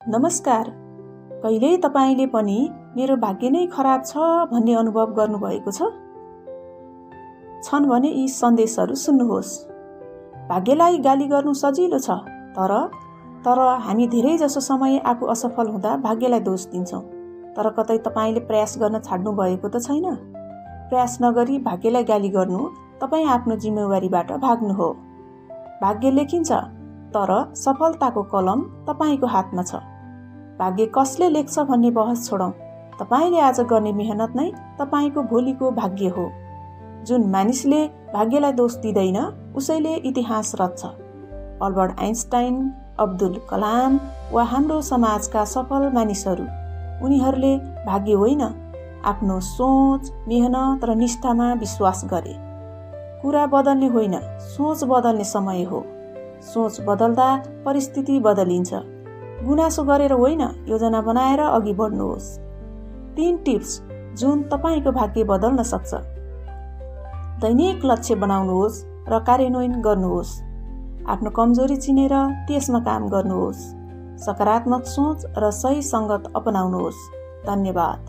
नमस्कार। कहिल्यै तपाईले पनि मेरो भाग्य नै खराब छ भन्ने अनुभव गर्नुभएको छ? छन् भने यी सन्देशहरू सुन्नुहोस्। भाग्यलाई गाली गर्नु सजिलो छ, तर हामी धेरै जसो समय आफू असफल हुँदा भाग्यलाई दोष दिन्छौँ। तर कतै तपाईले प्रयास गर्न छाड्नु भएको त छैन? प्रयास नगरी भाग्यलाई गाली गर्नु तपाई आफ्नो जिम्मेवारीबाट भाग्नु हो। भाग्य लेखिन्छ, तर सफलताको कलम तपाईको हातमा छ। भाग्य कसले लेख्छ भन्ने बहस छोडौं। तपाईले आज गर्ने मेहनत नै तपाईको भोलिको भाग्य हो। जुन मानिसले भाग्यलाई दोष दिँदैन उसैले इतिहास रच्छ। अल्बर्ट आइन्स्टाइन, अब्दुल कलाम वा हाम्रो समाजका सफल मानिसहरू, उनीहरूले भाग्य होइन, आफ्नो सोच, मेहनत र निष्ठामा विश्वास गरे। कुरा बदल्ने होइन, सोच बदल्ने समय हो। सोच बदल्दा परिस्थिति बदलिन्छ। गुनासो गरेर होइन, योजना बनाएर अघि बढ्नुहोस्। 3 टिप्स जुन तपाईको भाग्य बदल्न सक्छ। दैनिक लक्ष्य बनाउनुहोस् र कार्यान्वयन गर्नुहोस्। आफ्नो कमजोरी चिनेर त्यसमा काम गर्नुहोस्। सकारात्मक सोच र सही संगत अपनाउनुहोस्। धन्यवाद।